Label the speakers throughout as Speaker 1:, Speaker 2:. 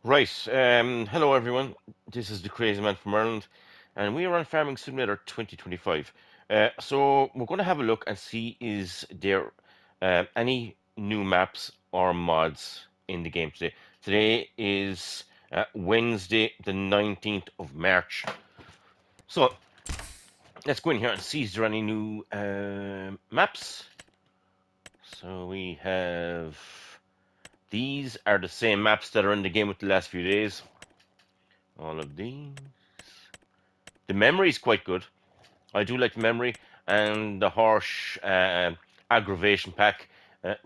Speaker 1: Right. Hello, everyone. This is the Crazy Man from Ireland, and we are on Farming Simulator 2025. So we're going to have a look and see is there any new maps or mods in the game today. Today is Wednesday, the 19th of March. So let's go in here and see is there any new maps. So we have these are the same maps that are in the game with the last few days. All of these. The memory is quite good. I do like the memory and the harsh aggravation pack.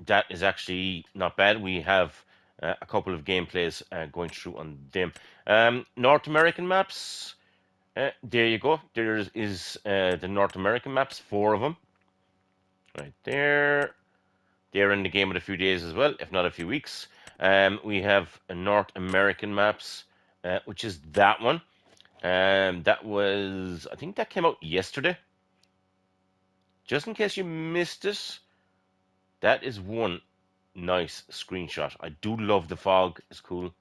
Speaker 1: That is actually not bad. We have a couple of gameplays going through on them. North American maps. There you go. There is the North American maps, four of them, right there. They're in the game in a few days as well, if not a few weeks. We have a North American maps, which is that one. That was, I think that came out yesterday. Just in case you missed it, that is one nice screenshot. I do love the fog; it's cool.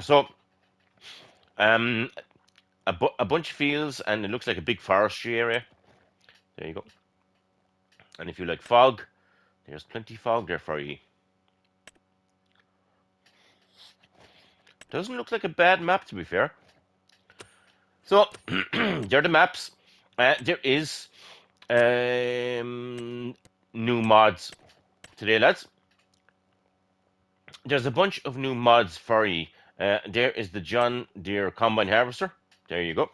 Speaker 1: So, um, a bunch of fields, and it looks like a big forestry area. There you go. And if you like fog, there's plenty of fog there for you. Doesn't look like a bad map, to be fair. So, there are the maps. There is um, new mods today, lads. There's a bunch of new mods for you. There is the John Deere Combine Harvester. There you go.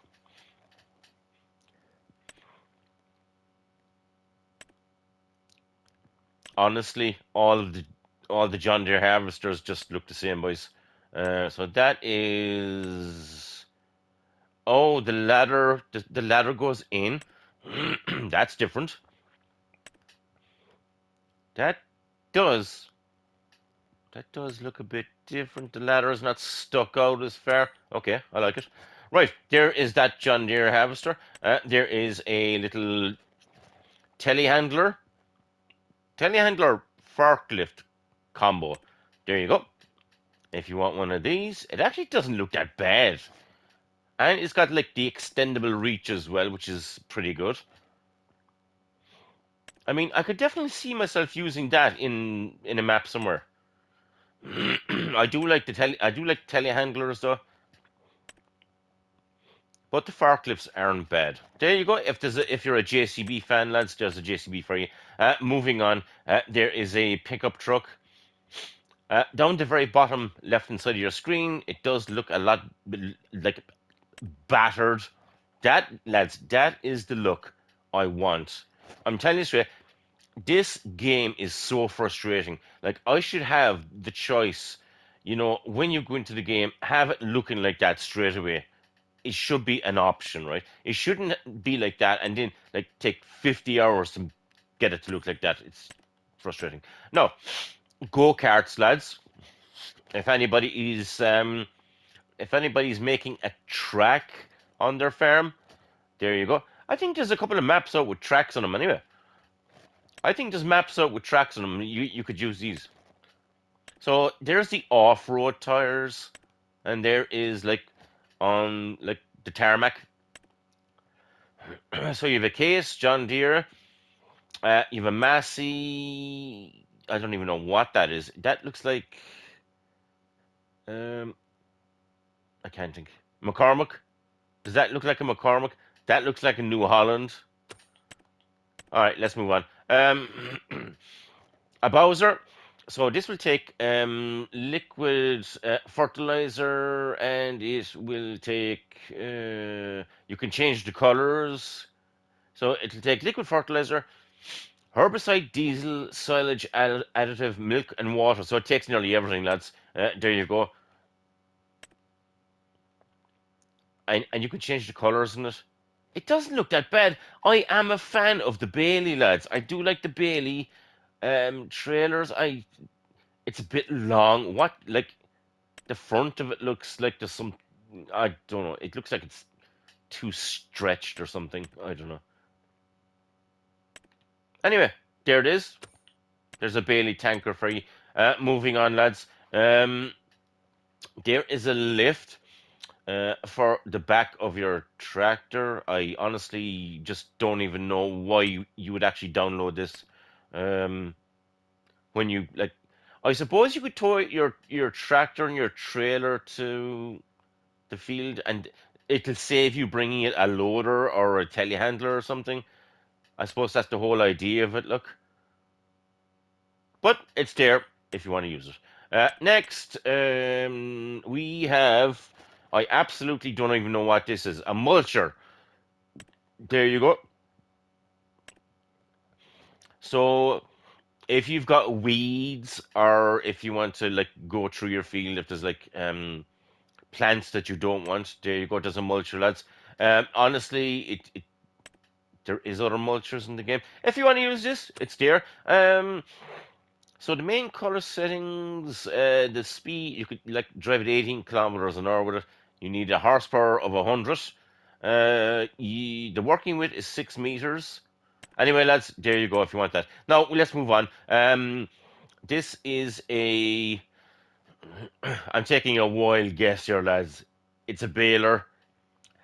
Speaker 1: Honestly, all the John Deere harvesters just look the same, boys. So that is the ladder. The ladder goes in. That's different. That does that does look a bit different. The ladder is not stuck out as far. Okay, I like it. Right, there is that John Deere harvester. There is a little telehandler telehandler forklift combo. There you go. If you want one of these, it actually doesn't look that bad. And it's got like the extendable reach as well, which is pretty good. I mean, I could definitely see myself using that in a map somewhere. I do like telehandlers though, but the forklifts aren't bad. There you go. If you're a JCB fan, lads, there's a JCB for you. Moving on, there is a pickup truck. Down the very bottom left hand side of your screen, it does look a lot like battered. That, lads, that is the look I want. I'm telling you straight, this game is so frustrating. Like, I should have the choice, when you go into the game, have it looking like that straight away. It should be an option, right? It shouldn't be like that and then, like, take 50 hours to get it to look like that. It's frustrating. No, go karts, lads. If anybody is if anybody's making a track on their farm, there you go. I think there's a couple of maps out with tracks on them anyway. I think there's maps out with tracks on them. You could use these. So there's the off-road tires, and there is like on like the tarmac. So you have a Case, John Deere. You have a Massey. I don't even know what that is. That looks like um, I can't think. McCormick. Does that look like a McCormick? That looks like a New Holland. All right, let's move on. A Bowser. So this will take liquid fertilizer, and it will take. You can change the colors. So it'll take liquid fertilizer, herbicide, diesel, silage, additive, milk, and water. So it takes nearly everything, lads. There you go. And you can change the colors in it. It doesn't look that bad. I am a fan of the Bailey, lads. I do like the Bailey trailers. It's a bit long. What, like, the front of it looks like there's some, I don't know. It looks like it's too stretched or something. I don't know. Anyway, there it is. There's a Bailey tanker for you. Moving on, lads. There is a lift for the back of your tractor. I honestly just don't even know why you would actually download this. Um, when you like, I suppose you could tow your tractor and your trailer to the field, and it'll save you bringing it a loader or a telehandler or something. I suppose that's the whole idea of it. Look, but it's there if you want to use it. Next, we have. I absolutely don't even know what this is. A mulcher. There you go. So if you've got weeds, or if you want to like go through your field, if there's like plants that you don't want, there you go. There's a mulcher, lads. Honestly, it there is other mulchers in the game. If you want to use this, it's there. So the main color settings, the speed, you could like drive at 18 kilometers an hour with it. You need a horsepower of 100. The working width is 6 meters. Anyway, lads, there you go if you want that. Now let's move on. This is a. I'm taking a wild guess here, lads. It's a baler.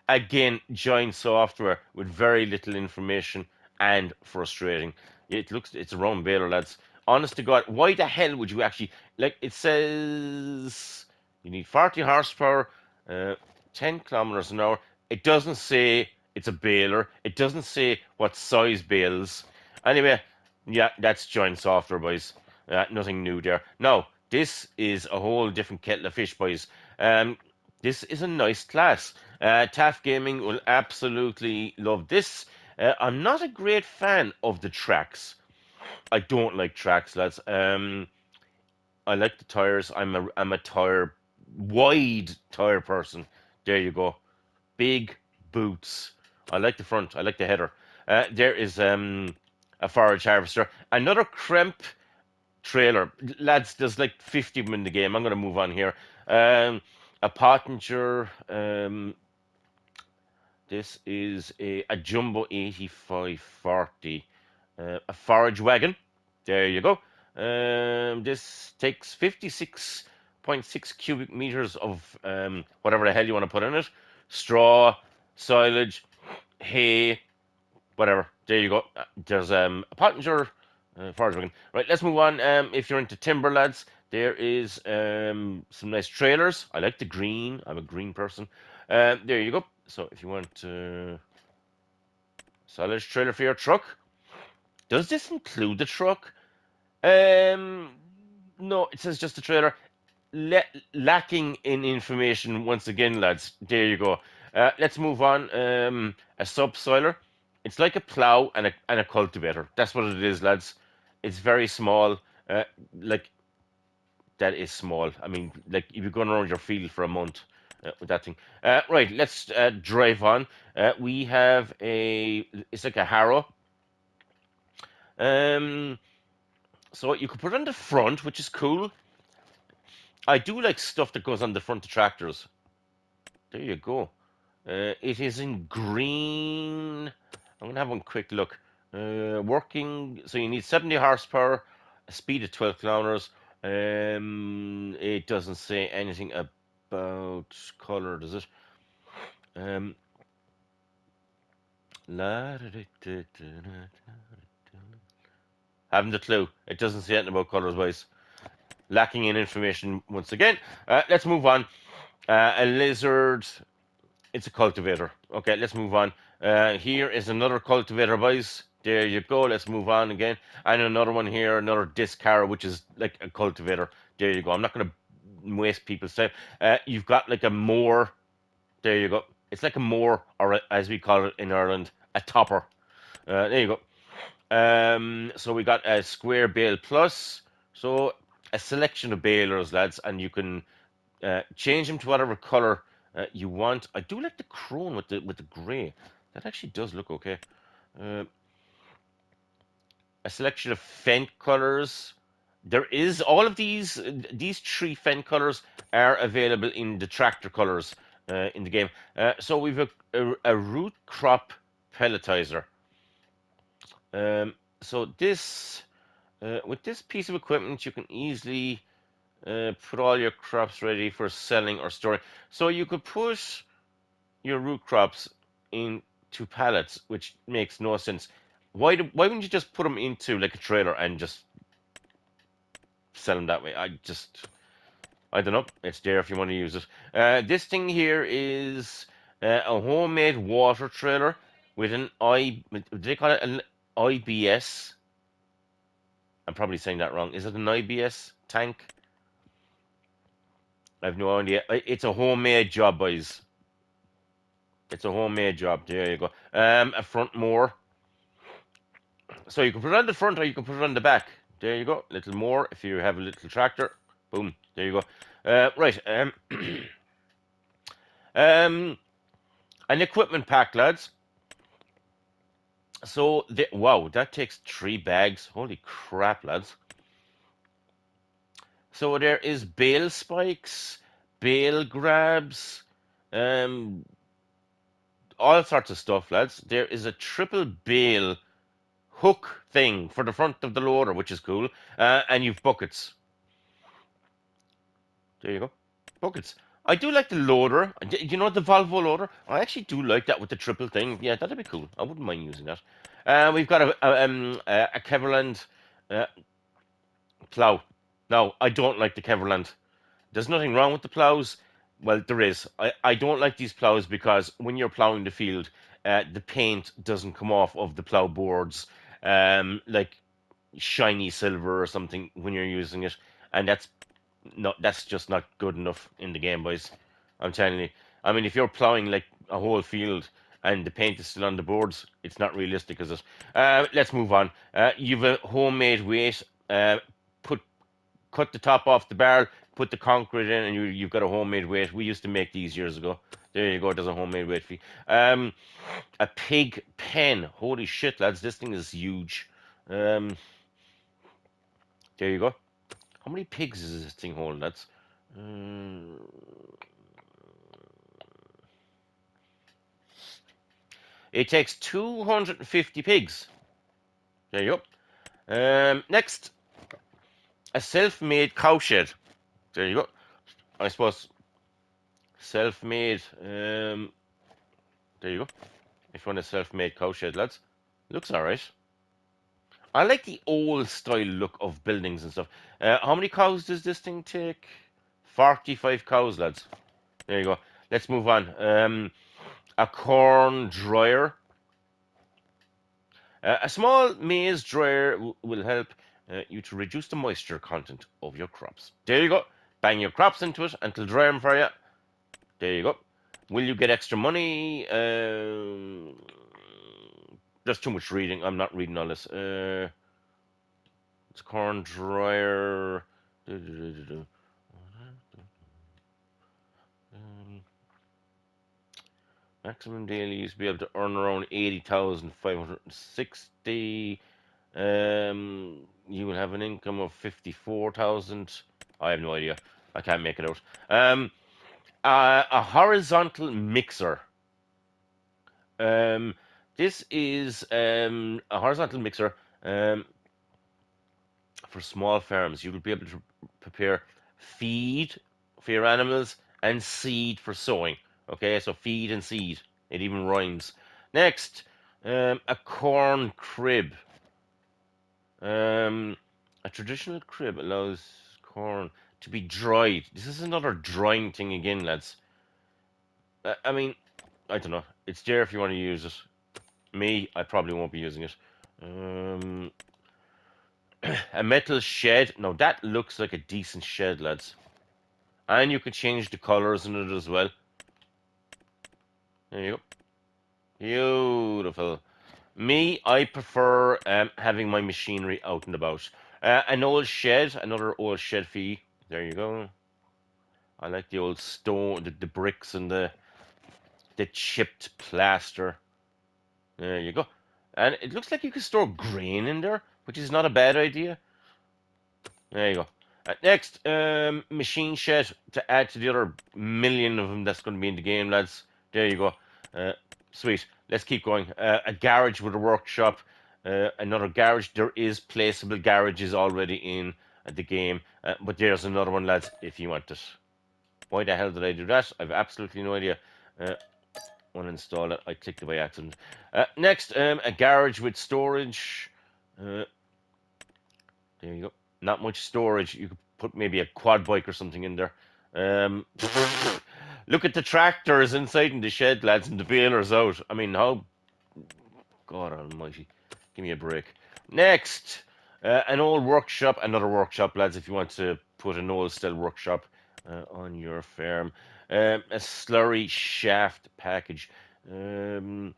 Speaker 1: Again, giant software with very little information and frustrating. It's a round baler, lads. Honest to God, why the hell would you actually like? It says you need 40 horsepower, uh, 10 kilometers an hour. It doesn't say it's a baler. It doesn't say what size bales. Anyway, yeah, that's giant software, boys. Nothing new there. Now, this is a whole different kettle of fish, boys. Um, this is a nice class. TAF Gaming will absolutely love this. I'm not a great fan of the tracks. I don't like tracks, lads. I like the tires. I'm a tire wide tire person. There you go. Big boots. I like the front. I like the header. There is a forage harvester. Another Kremp trailer. Lads, there's like 50 of them in the game. I'm going to move on here. A Pottinger. This is a Jumbo 8540, a forage wagon. There you go. This takes 56.6 cubic meters of whatever the hell you want to put in it, straw, silage, hay, whatever. There you go. There's a Pottinger forage wagon. Right, let's move on. If you're into timber, lads, there is some nice trailers. I like the green. I'm a green person. There you go. So if you want silage trailer for your truck, does this include the truck? Um, no, it says just the trailer. Lacking in information once again, lads. There you go. Let's move on. A subsoiler. It's like a plow and a cultivator. That's what it is, lads. It's very small. Uh, like that is small. I mean, like you've been going around your field for a month with that thing. Right, let's drive on. We have a. It's like a harrow. Um, so you could put it on the front, which is cool. I do like stuff that goes on the front of tractors. There you go. It is in green. I'm gonna have one quick look. Working. So you need 70 horsepower, a speed of 12 kilometers. It doesn't say anything about color, does it? Um, haven't a clue. It doesn't say anything about colors, wise. Lacking in information once again. Let's move on. A lizard. It's a cultivator. Okay, let's move on. Here is another cultivator, boys. There you go. Let's move on again. And another one here, another disc harrow, which is like a cultivator. There you go. I'm not going to waste people's time. You've got like a mower. There you go. It's like a mower, or as we call it in Ireland, a topper. There you go. So we got a square bale plus. So a selection of balers, lads, and you can change them to whatever color you want. I do like the chrome with the gray. That actually does look okay. Uh, a selection of Fendt colors. There is all of these three Fendt colors are available in the tractor colors in the game. So we've a root crop pelletizer. Um, so this with this piece of equipment, you can easily Put all your crops ready for selling or storing. So you could put your root crops into pallets, which makes no sense. Why wouldn't you just put them into like a trailer and just sell them that way? I don't know. It's there if you want to use it. This thing here is a homemade water trailer with an do they call it an IBS? I'm probably saying that wrong. Is it an IBS tank? I have no idea. It's a homemade job, boys. It's a homemade job. There you go. A front mower. So you can put it on the front or you can put it on the back. There you go. Little more if you have a little tractor. Boom. There you go. Right. Um, an equipment pack, lads. So, wow, that takes 3 bags. Holy crap, lads. So there is bale spikes, bale grabs, um, all sorts of stuff, lads. There is a triple bale hook thing for the front of the loader, which is cool. And you've buckets. There you go. Buckets. I do like the loader. You know the Volvo loader? I actually do like that with the triple thing. Yeah, that'd be cool. I wouldn't mind using that. We've got a Keverland uh, plow. Now, I don't like the Keverland. There's nothing wrong with the plows. Well, there is. I don't like these plows because when you're plowing the field, the paint doesn't come off of the plow boards like shiny silver or something when you're using it, and that's just not good enough in the Game Boys. I'm telling you. I mean, if you're plowing like a whole field and the paint is still on the boards, it's not realistic, is it? Let's move on. You've a homemade weight. Put cut the top off the barrel, put the concrete in, and you've got a homemade weight. We used to make these years ago. There you go. There's a homemade weight for you. A pig pen. Holy shit, lads! This thing is huge. Um, there you go. How many pigs is this thing holding? That's um, it takes 250 pigs. There you go. Next, a self-made cowshed. There you go. I suppose self-made. There you go. If you want a self-made cowshed, lads, looks alright. I like the old style look of buildings and stuff. How many cows does this thing take? 45 cows, lads. There you go. Let's move on. A corn dryer. A small maize dryer will help you to reduce the moisture content of your crops. There you go. Bang your crops into it until dry them for you. There you go. Will you get extra money? There's too much reading. I'm not reading all this. It's corn dryer. Maximum daily use to be able to earn around 80,560. You will have an income of 54,000. I have no idea. I can't make it out. A horizontal mixer. Um, this is a horizontal mixer for small farms. You will be able to prepare feed for your animals and seed for sowing. Okay, so feed and seed. It even rhymes. Next, a corn crib. Um, a traditional crib allows corn to be dried. This is another drying thing again, lads. I mean, I don't know. It's there if you want to use it. Me, I probably won't be using it. Um, a metal shed. No, that looks like a decent shed, lads. And you can change the colors in it as well. There you go. Beautiful. Me, I prefer having my machinery out and about. An old shed, another old shed fee. There you go. I like the old stone, the bricks and the chipped plaster. There you go. And it looks like you can store grain in there, which is not a bad idea. There you go. Next, machine shed to add to the other million of them that's going to be in the game, lads. There you go. Uh, Sweet. Let's keep going. A garage with a workshop. Another garage. There is placeable garages already in the game. But there's another one, lads, if you want it. Why the hell did I do that? I've absolutely no idea. Uninstall it. I clicked it by accident. Next, a garage with storage. Uh, there you go. Not much storage. You could put maybe a quad bike or something in there. Um, look at the tractors inside in the shed, lads, and the balers out. I mean, how? God almighty. Give me a break. Next, an old workshop. Another workshop, lads, if you want to put an old style workshop on your farm. A slurry shaft package. Um,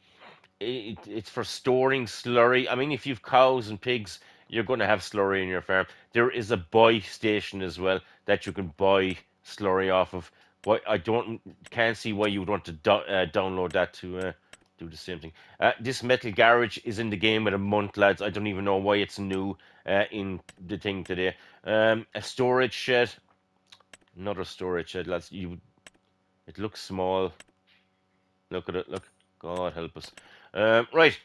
Speaker 1: it's for storing slurry. I mean, if you've cows and pigs, you're going to have slurry in your farm. There is a buy station as well that you can buy slurry off of. But I can't see why you would want to download that to do the same thing. This metal garage is in the game with a month, lads. I don't even know why it's new in the thing today. A storage shed, another storage shed, lads. It looks small. Look at it. Look, God help us. Right.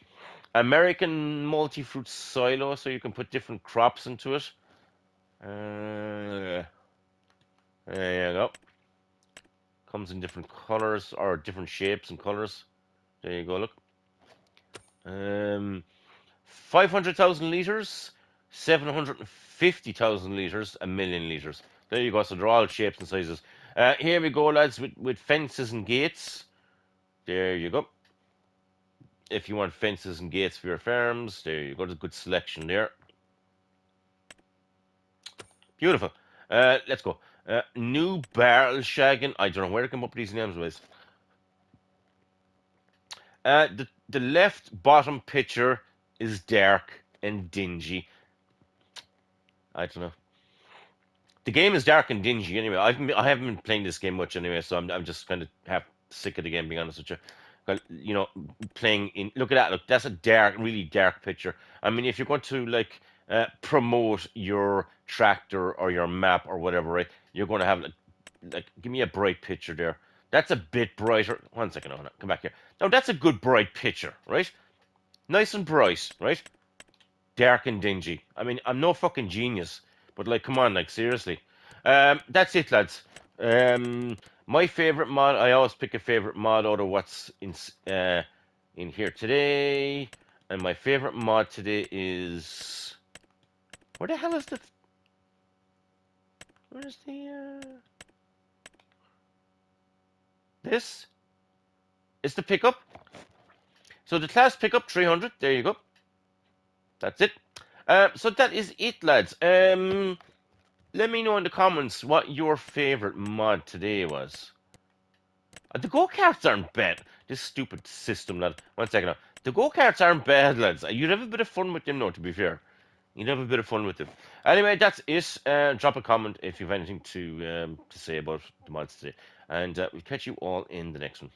Speaker 1: American multi-fruit silo, so you can put different crops into it. There you go. Comes in different colors or different shapes and colors. There you go. Look. 500,000 liters, 750,000 liters, a million liters. There you go. So they're all shapes and sizes. Here we go, lads, with fences and gates. There you go. If you want fences and gates for your farms, there you go. There's a good selection there. Beautiful. Let's go. New barrel shagging. I don't know where to come up with these names, boys. The left bottom picture is dark and dingy. I don't know. The game is dark and dingy anyway. I haven't been playing this game much anyway, so I'm just kind of half sick of the game, being honest with you. Well, you know, playing in. Look at that. Look, that's a dark, really dark picture. I mean, if you're going to like promote your tractor or your map or whatever, right? You're going to have like give me a bright picture there. That's a bit brighter. One second, no, come back here. Now that's a good bright picture, right? Nice and bright, right? Dark and dingy. I mean, I'm no fucking genius, but like, come on, like seriously. That's it, lads. My favorite mod. I always pick a favorite mod out of what's in here today, and my favorite mod today is where the hell is the where's the this? It's the pickup. So the class pickup 300. There you go. That's it. So that is it, lads. Let me know in the comments what your favorite mod today was. The go-karts aren't bad. This stupid system, lad. One second now. The go-karts aren't bad, lads. You'd have a bit of fun with them, though, to be fair. You'd have a bit of fun with them. Anyway, that's it. Drop a comment if you have anything to say about the mods today. And we'll catch you all in the next one.